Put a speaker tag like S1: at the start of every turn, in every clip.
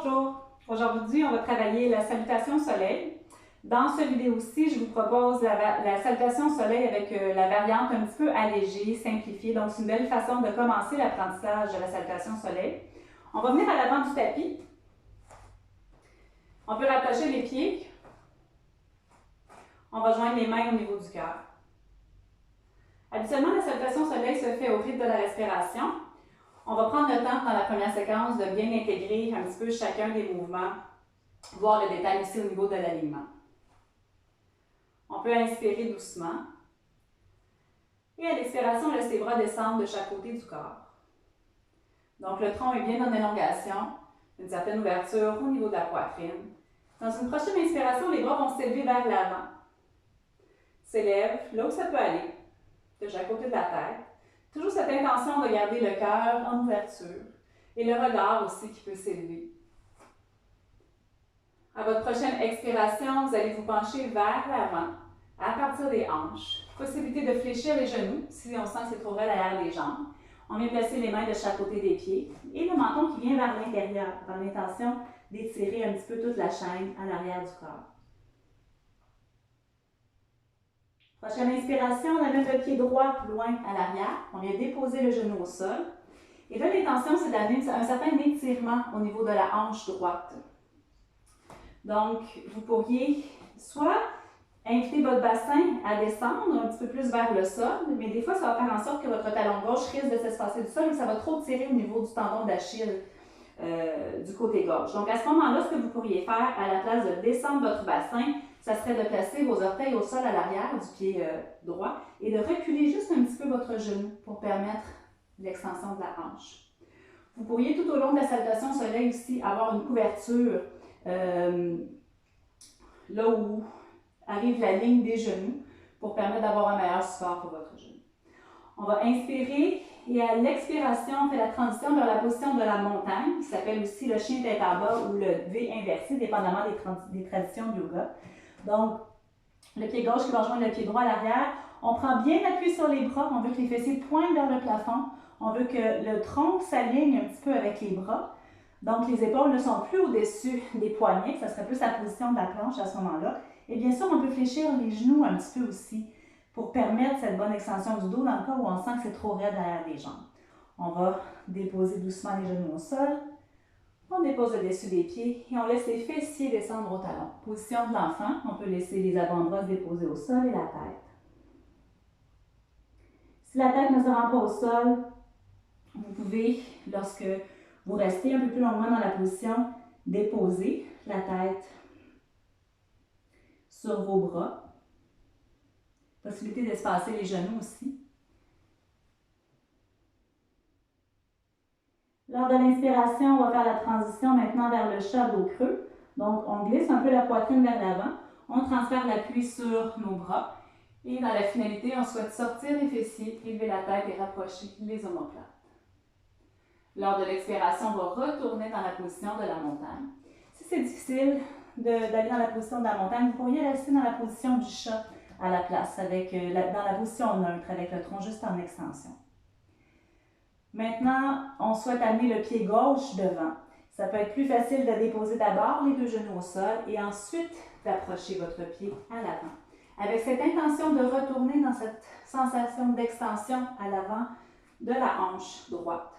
S1: Bonjour! Aujourd'hui, on va travailler la salutation soleil. Dans cette vidéo-ci, je vous propose la salutation soleil avec la variante un petit peu allégée, simplifiée. Donc, c'est une belle façon de commencer l'apprentissage de la salutation soleil. On va venir à l'avant du tapis. On peut rapprocher les pieds. On va joindre les mains au niveau du cœur. Habituellement, la salutation soleil se fait au rythme de la respiration. On va prendre le temps dans la première séquence de bien intégrer un petit peu chacun des mouvements, voir le détail ici au niveau de l'alignement. On peut inspirer doucement. Et à l'expiration, on laisse les bras descendre de chaque côté du corps. Donc le tronc est bien en élongation, une certaine ouverture au niveau de la poitrine. Dans une prochaine inspiration, les bras vont s'élever vers l'avant. S'élèvent là où ça peut aller, de chaque côté de la tête. Toujours cette intention de garder le cœur en ouverture et le regard aussi qui peut s'élever. À votre prochaine expiration, vous allez vous pencher vers l'avant à partir des hanches. Possibilité de fléchir les genoux si on sent que c'est trop raide à l'arrière des jambes. On vient placer les mains de chaque côté des pieds et le menton qui vient vers l'intérieur dans l'intention d'étirer un petit peu toute la chaîne à l'arrière du corps. Prochaine inspiration, on amène le pied droit loin à l'arrière. On vient déposer le genou au sol. Et là, l'intention, c'est d'amener un certain étirement au niveau de la hanche droite. Donc, vous pourriez soit inviter votre bassin à descendre un petit peu plus vers le sol, mais des fois, ça va faire en sorte que votre talon gauche risque de s'espacer du sol et ça va trop tirer au niveau du tendon d'Achille du côté gauche. Donc, à ce moment-là, ce que vous pourriez faire, à la place de descendre votre bassin, ça serait de placer vos orteils au sol à l'arrière du pied droit et de reculer juste un petit peu votre genou pour permettre l'extension de la hanche. Vous pourriez tout au long de la salutation soleil aussi avoir une couverture là où arrive la ligne des genoux pour permettre d'avoir un meilleur support pour votre genou. On va inspirer et à l'expiration, on fait la transition vers la position de la montagne qui s'appelle aussi le chien tête en bas ou le V inversé, dépendamment des traditions de yoga. Donc, le pied gauche qui va rejoindre le pied droit à l'arrière. On prend bien appui sur les bras. On veut que les fessiers pointent vers le plafond. On veut que le tronc s'aligne un petit peu avec les bras. Donc, les épaules ne sont plus au-dessus des poignets. Ça serait plus la position de la planche à ce moment-là. Et bien sûr, on peut fléchir les genoux un petit peu aussi pour permettre cette bonne extension du dos dans le cas où on sent que c'est trop raide derrière les jambes. On va déposer doucement les genoux au sol. On dépose le dessus des pieds et on laisse les fessiers descendre au talon. Position de l'enfant, on peut laisser les avant-bras se déposer au sol et la tête. Si la tête ne se rend pas au sol, vous pouvez, lorsque vous restez un peu plus longuement dans la position, déposer la tête sur vos bras. Possibilité d'espacer les genoux aussi. Lors de l'inspiration, on va faire la transition maintenant vers le chat dos creux. Donc, on glisse un peu la poitrine vers l'avant. On transfère l'appui sur nos bras. Et dans la finalité, on souhaite sortir les fessiers, élever la tête et rapprocher les omoplates. Lors de l'expiration, on va retourner dans la position de la montagne. Si c'est difficile d'aller dans la position de la montagne, vous pourriez rester dans la position du chat à la place, dans la position neutre, avec le tronc juste en extension. Maintenant, on souhaite amener le pied gauche devant. Ça peut être plus facile de déposer d'abord les deux genoux au sol et ensuite d'approcher votre pied à l'avant. Avec cette intention de retourner dans cette sensation d'extension à l'avant de la hanche droite.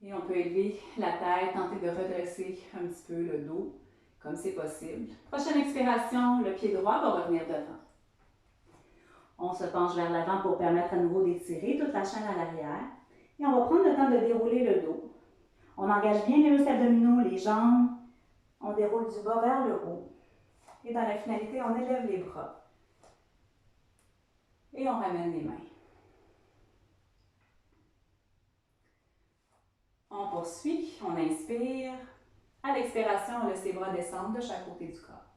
S1: Et on peut élever la tête, tenter de redresser un petit peu le dos, comme c'est possible. Prochaine expiration, le pied droit va revenir devant. On se penche vers l'avant pour permettre à nouveau d'étirer toute la chaîne à l'arrière. Et on va prendre le temps de dérouler le dos. On engage bien les muscles abdominaux, les jambes. On déroule du bas vers le haut. Et dans la finalité, on élève les bras. Et on ramène les mains. On poursuit, on inspire. À l'expiration, on laisse les bras descendre de chaque côté du corps.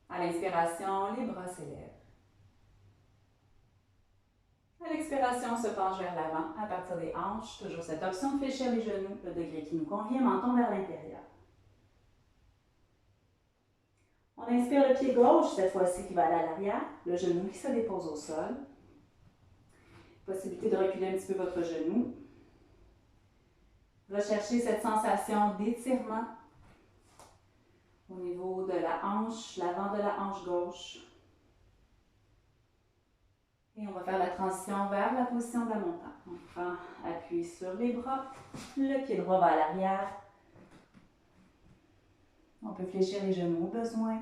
S1: À l'inspiration, les bras s'élèvent. À l'expiration, on se penche vers l'avant à partir des hanches. Toujours cette option de fléchir les genoux, le degré qui nous convient, menton vers l'intérieur. On inspire le pied gauche, cette fois-ci qui va aller à l'arrière, le genou qui se dépose au sol. Possibilité de reculer un petit peu votre genou. Recherchez cette sensation d'étirement au niveau de la hanche, l'avant de la hanche gauche. Et on va faire la transition vers la position de la montagne. On prend appui sur les bras, le pied droit va à l'arrière. On peut fléchir les genoux au besoin.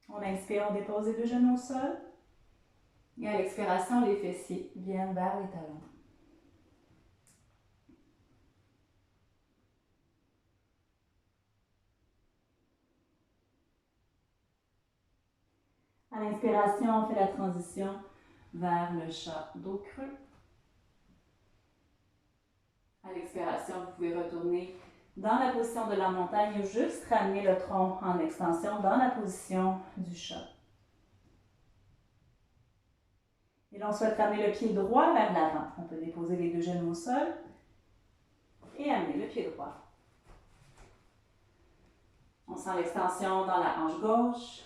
S1: On inspire, on dépose les deux genoux au sol. Et à l'expiration, les fessiers viennent vers les talons. À l'inspiration, on fait la transition vers le chat dos creux. À l'expiration, vous pouvez retourner dans la position de la montagne ou juste ramener le tronc en extension dans la position du chat. Et là, on souhaite ramener le pied droit vers l'avant. On peut déposer les deux genoux au sol et amener le pied droit. On sent l'extension dans la hanche gauche.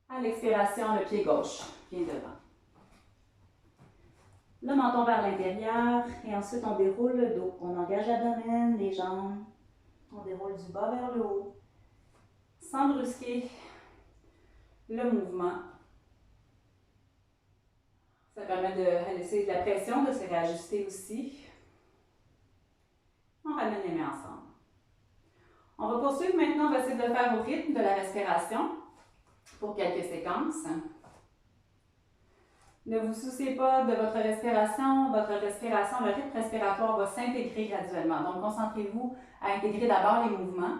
S1: À l'expiration, le pied gauche vient devant. Le menton vers l'intérieur et ensuite on déroule le dos. On engage l'abdomen, les jambes. On déroule du bas vers le haut sans brusquer le mouvement. Ça permet de laisser de la pression, de se réajuster aussi. On ramène les mains ensemble. On va poursuivre maintenant, on va essayer de le faire au rythme de la respiration pour quelques séquences. Ne vous souciez pas de votre respiration. Votre respiration, le rythme respiratoire va s'intégrer graduellement. Donc, concentrez-vous à intégrer d'abord les mouvements.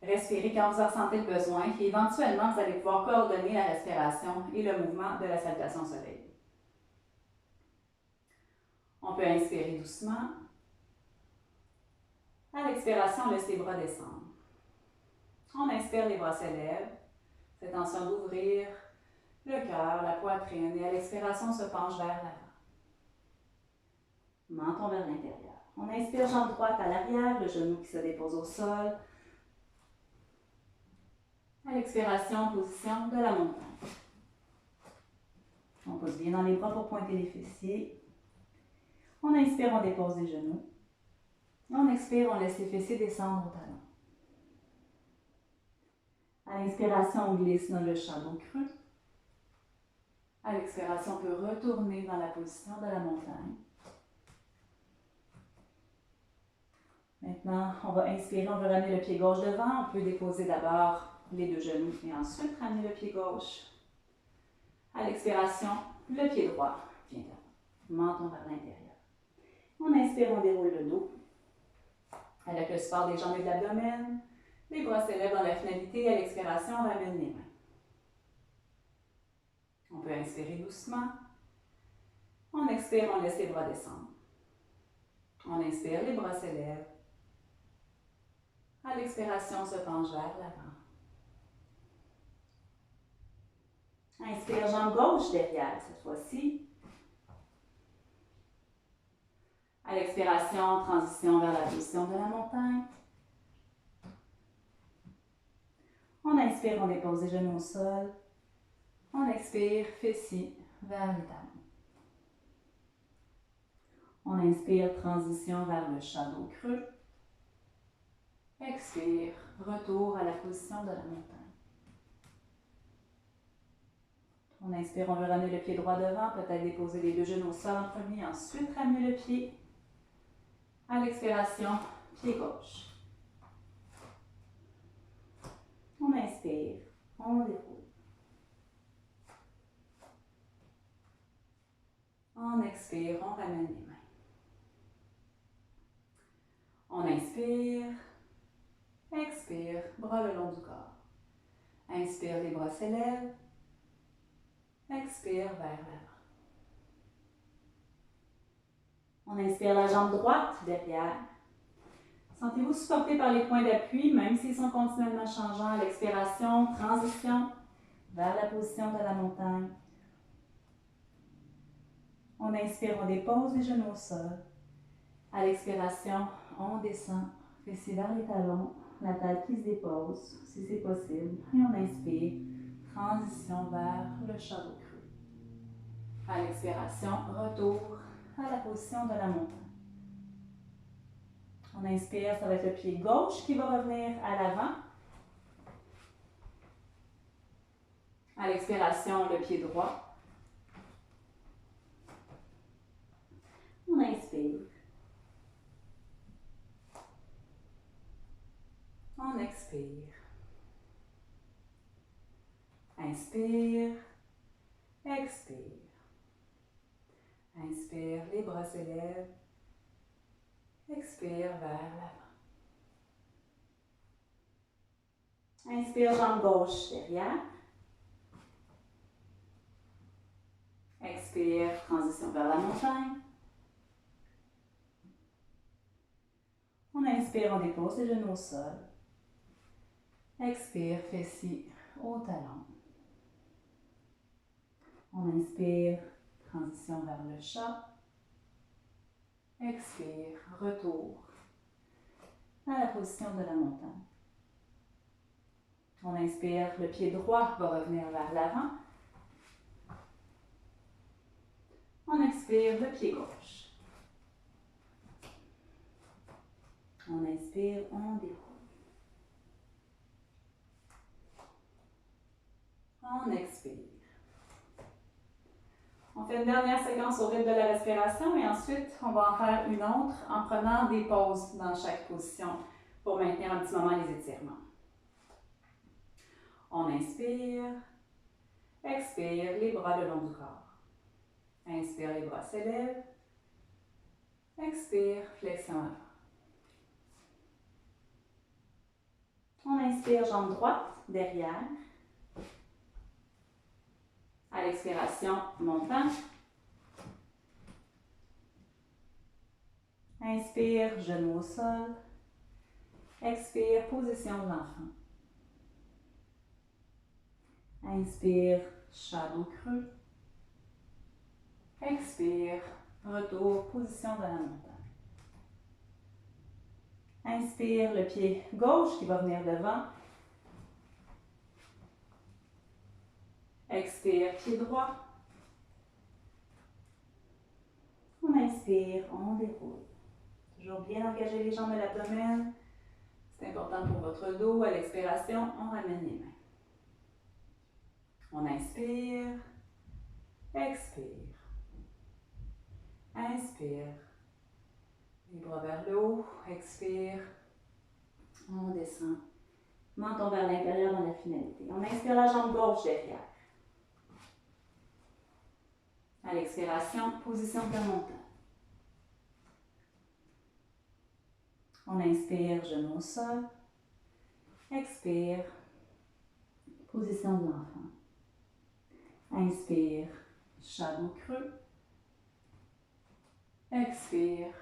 S1: Respirez quand vous en ressentez le besoin. Et éventuellement, vous allez pouvoir coordonner la respiration et le mouvement de la salutation au soleil. On peut inspirer doucement. À l'expiration, on laisse les bras descendre. On inspire, les bras s'élèvent. Cette intention d'ouvrir le cœur, la poitrine. Et à l'expiration, on se penche vers l'avant. Menton vers l'intérieur. On inspire, jambe droite à l'arrière, le genou qui se dépose au sol. À l'expiration, position de la montagne. On pose bien dans les bras pour pointer les fessiers. On inspire, on dépose les genoux. On expire, on laisse les fessiers descendre au talon. À l'inspiration, on glisse dans le chat dos creux. À l'expiration, on peut retourner dans la position de la montagne. Maintenant, on va inspirer, on veut ramener le pied gauche devant. On peut déposer d'abord les deux genoux et ensuite ramener le pied gauche. À l'expiration, le pied droit vient devant. Menton vers l'intérieur. On inspire, on déroule le dos. Avec le support des jambes et de l'abdomen, les bras s'élèvent dans la finalité. À l'expiration, on ramène les mains. On peut inspirer doucement. On expire, on laisse les bras descendre. On inspire, les bras s'élèvent. À l'expiration, on se penche vers l'avant. Inspire, jambe gauche derrière cette fois-ci. À l'expiration, transition vers la position de la montagne. On inspire, on dépose les genoux au sol. On expire, fessiers vers les talons. On inspire, transition vers le chat dos creux. Expire, retour à la position de la montagne. On inspire, on veut ramener le pied droit devant, peut-être déposer les deux genoux au sol en premier, ensuite ramener le pied. À l'expiration, pied gauche. On inspire, on déroule. On expire, on ramène les mains. On inspire, expire, bras le long du corps. Inspire, les bras s'élèvent. Expire vers l'avant. On inspire la jambe droite derrière. Sentez-vous supporté par les points d'appui, même s'ils sont continuellement changeants. À l'expiration, transition vers la position de la montagne. On inspire, on dépose les genoux au sol. À l'expiration, on descend, fessiers vers les talons, la tête qui se dépose, si c'est possible. Et on inspire, Transition vers le chat dos creux. À l'expiration, retour à la position de la montagne. On inspire, ça va être le pied gauche qui va revenir à l'avant. À l'expiration, le pied droit. On inspire. On expire. Inspire. Expire. Inspire, les bras s'élèvent. Expire vers l'avant. Inspire, jambe gauche derrière. Expire, transition vers la montagne. On inspire, on dépose les genoux au sol. Expire, fessiers au talon. On inspire, transition vers le chat. Expire, retour à la position de la montagne. On inspire, le pied droit va revenir vers l'avant. On expire, le pied gauche. On inspire, on déroule. On expire. On fait une dernière séquence au rythme de la respiration et ensuite, on va en faire une autre en prenant des pauses dans chaque position pour maintenir un petit moment les étirements. On inspire, expire, les bras le long du corps. Inspire, les bras s'élèvent. Expire, flexion avant. On inspire, jambe droite, derrière. À l'expiration, montant. Inspire, genou au sol. Expire, position de l'enfant. Inspire, chat dos creux. Expire, retour, position de la montagne. Inspire, le pied gauche qui va venir devant. Expire, pied droit. On inspire, on déroule. Toujours bien engager les jambes et l'abdomen. C'est important pour votre dos. À l'expiration, on ramène les mains. On inspire, expire. Inspire. Les bras vers le haut, expire. On descend. Menton vers l'intérieur dans la finalité. On inspire la jambe gauche derrière. À l'expiration, position de la montagne. On inspire, genou au sol. Expire, position de l'enfant. Inspire, chat dos creux. Expire,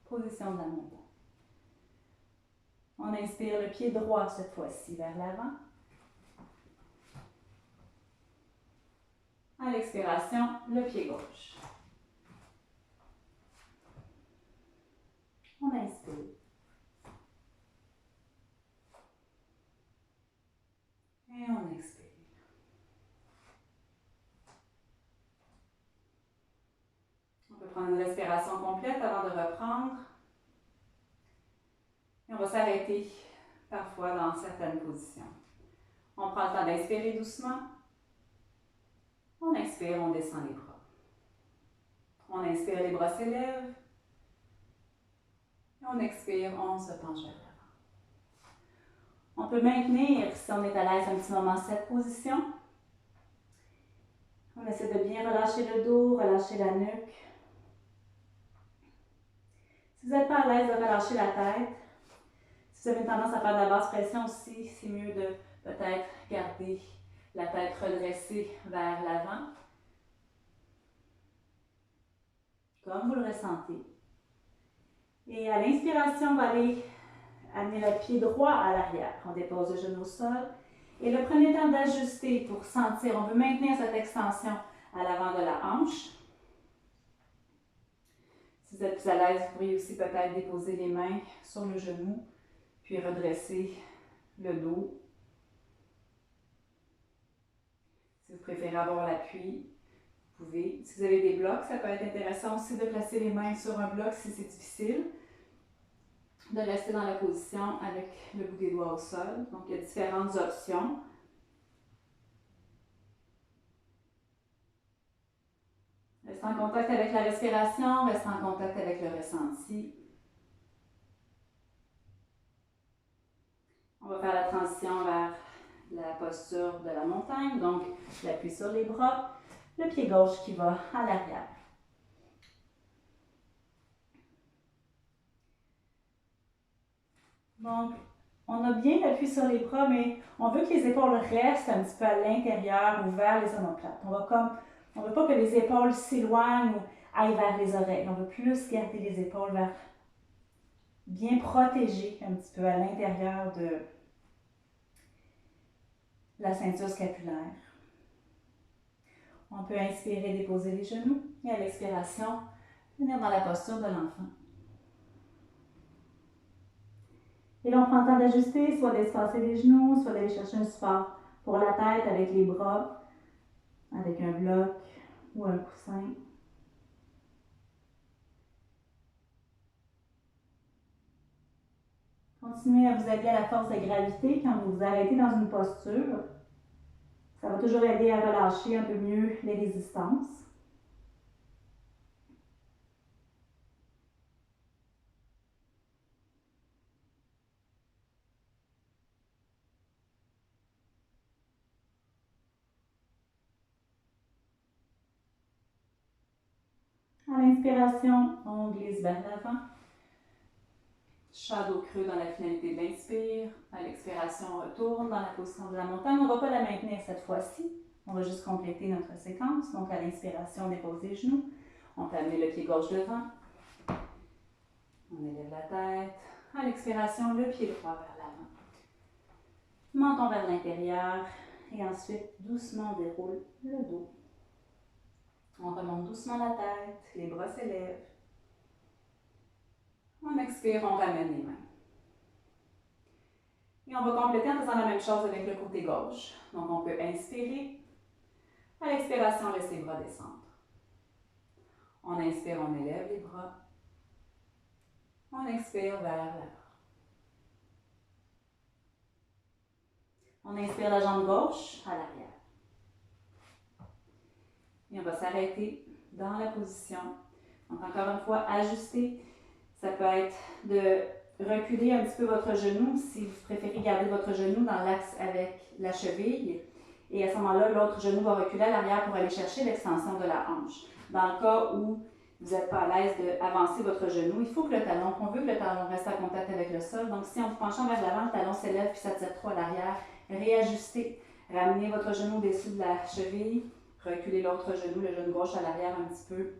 S1: position de la montagne. On inspire le pied droit cette fois-ci vers l'avant. À l'expiration, le pied gauche. On inspire. Et on expire. On peut prendre une respiration complète avant de reprendre. Et on va s'arrêter parfois dans certaines positions. On prend le temps d'inspirer doucement. On expire, on descend les bras. On inspire, les bras s'élèvent. Et on expire, on se penche vers l'avant. On peut maintenir, si on est à l'aise, un petit moment cette position. On essaie de bien relâcher le dos, relâcher la nuque. Si vous n'êtes pas à l'aise de relâcher la tête, si vous avez une tendance à faire de la basse pression aussi, c'est mieux de peut-être garder la tête redressée vers l'avant. Comme vous le ressentez. Et à l'inspiration, on va aller amener le pied droit à l'arrière. On dépose le genou au sol. Et le prenez le temps d'ajuster pour sentir. On veut maintenir cette extension à l'avant de la hanche. Si vous êtes plus à l'aise, vous pourriez aussi peut-être déposer les mains sur le genou, puis redresser le dos. Si vous préférez avoir l'appui, vous pouvez. Si vous avez des blocs, ça peut être intéressant aussi de placer les mains sur un bloc si c'est difficile. De rester dans la position avec le bout des doigts au sol. Donc, il y a différentes options. Restez en contact avec la respiration, restez en contact avec le ressenti. On va faire la transition vers la posture de la montagne, donc l'appui sur les bras, le pied gauche qui va à l'arrière. Donc, on a bien l'appui sur les bras, mais on veut que les épaules restent un petit peu à l'intérieur ou vers les omoplates. On veut pas que les épaules s'éloignent ou aillent vers les oreilles. On veut plus garder les épaules vers bien protégées un petit peu à l'intérieur de la ceinture scapulaire. On peut inspirer, déposer les genoux et à l'expiration, venir dans la posture de l'enfant. Et là, on prend le temps d'ajuster, soit d'espacer les genoux, soit d'aller chercher un support pour la tête avec les bras, avec un bloc ou un coussin. Continuez à vous aider à la force de gravité quand vous vous arrêtez dans une posture. Ça va toujours aider à relâcher un peu mieux les résistances. À l'inspiration, on glisse vers l'avant. Shadow creux dans la finalité de l'inspire. À l'expiration, on retourne dans la position de la montagne. On ne va pas la maintenir cette fois-ci. On va juste compléter notre séquence. Donc, à l'inspiration, on dépose les genoux. On peut amener le pied gauche devant. On élève la tête. À l'expiration, le pied droit vers l'avant. Menton vers l'intérieur. Et ensuite, doucement, on déroule le dos. On remonte doucement la tête. Les bras s'élèvent. On expire, on ramène les mains. Et on va compléter en faisant la même chose avec le côté gauche. Donc, on peut inspirer. À l'expiration, on laisse les bras descendre. On inspire, on élève les bras. On expire vers l'avant. On inspire la jambe gauche à l'arrière. Et on va s'arrêter dans la position. Donc, encore une fois, ajuster. Ça peut être de reculer un petit peu votre genou si vous préférez garder votre genou dans l'axe avec la cheville. Et à ce moment-là, l'autre genou va reculer à l'arrière pour aller chercher l'extension de la hanche. Dans le cas où vous n'êtes pas à l'aise d'avancer votre genou, il faut que le talon, on veut que le talon reste en contact avec le sol. Donc, si en vous penchant vers l'avant, le talon s'élève puis ça tire trop à l'arrière, réajustez. Ramenez votre genou au-dessus de la cheville, reculez l'autre genou, le genou gauche à l'arrière un petit peu.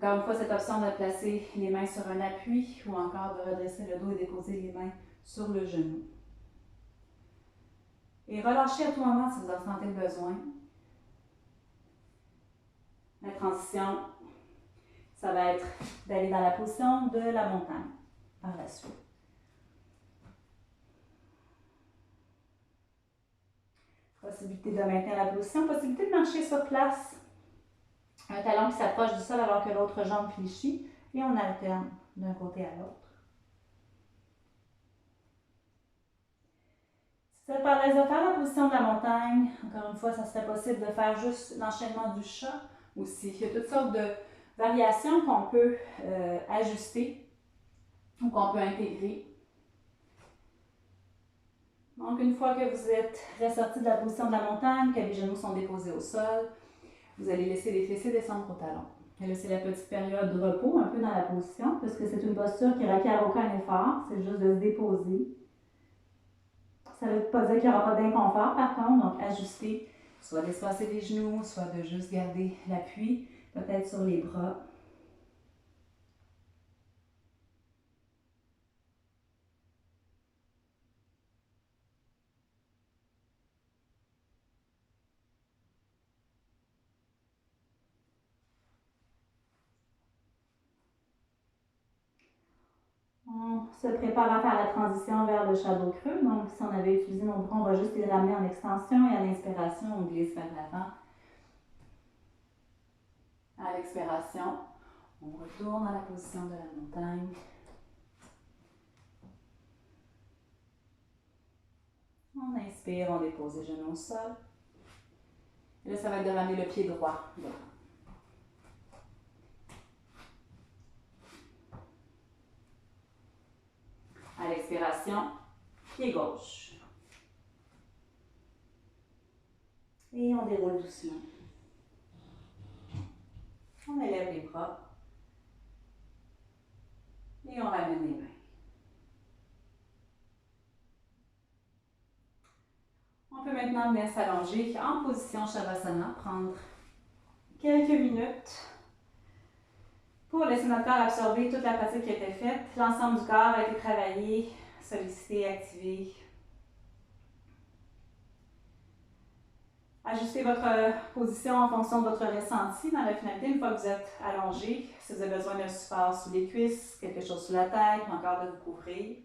S1: Encore une fois, cette option de placer les mains sur un appui ou encore de redresser le dos et déposer les mains sur le genou. Et relâchez à tout moment si vous en sentez le besoin. La transition, ça va être d'aller dans la position de la montagne par la suite. Possibilité de maintenir la position, possibilité de marcher sur place. Un talon qui s'approche du sol alors que l'autre jambe fléchit et on alterne d'un côté à l'autre. Si vous êtes pas à l'aise de faire la position de la montagne, encore une fois, ça serait possible de faire juste l'enchaînement du chat aussi. Il y a toutes sortes de variations qu'on peut ajuster ou qu'on peut intégrer. Donc, une fois que vous êtes ressorti de la position de la montagne, que les genoux sont déposés au sol, vous allez laisser les fessiers descendre au talon. Et là, c'est la petite période de repos, un peu dans la position, parce que c'est une posture qui ne requiert aucun effort, c'est juste de se déposer. Ça ne veut pas dire qu'il n'y aura pas d'inconfort, par contre, donc ajuster, soit d'espacer les genoux, soit de juste garder l'appui, peut-être sur les bras. On se prépare à faire la transition vers le shadow creux. Donc, si on avait utilisé nos bras, on va juste les ramener en extension et à l'inspiration, on glisse vers l'avant. À l'expiration, on retourne à la position de la montagne. On inspire, on dépose les genoux au sol. Et là, ça va être de ramener le pied droit. À l'expiration, pied gauche. Et on déroule doucement. On élève les bras. Et on ramène les mains. On peut maintenant venir s'allonger en position Shavasana, prendre quelques minutes pour laisser notre corps absorber toute la pratique qui a été faite. L'ensemble du corps a été travaillé, sollicité, activé. Ajustez votre position en fonction de votre ressenti dans la finalité. Une fois que vous êtes allongé, si vous avez besoin d'un support sous les cuisses, quelque chose sous la tête ou encore de vous couvrir.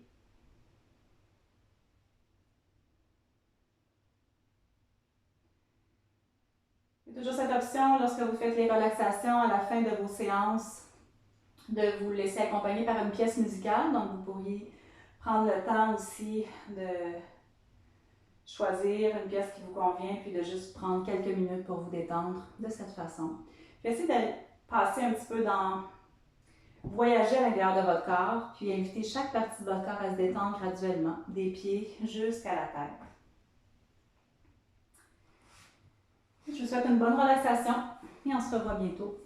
S1: Il y a toujours cette option, lorsque vous faites les relaxations à la fin de vos séances, de vous laisser accompagner par une pièce musicale. Donc, vous pourriez prendre le temps aussi de choisir une pièce qui vous convient, puis de juste prendre quelques minutes pour vous détendre de cette façon. Puis essayez de passer un petit peu dans voyager à l'intérieur de votre corps, puis inviter chaque partie de votre corps à se détendre graduellement, des pieds jusqu'à la tête. Je vous souhaite une bonne relaxation et on se revoit bientôt.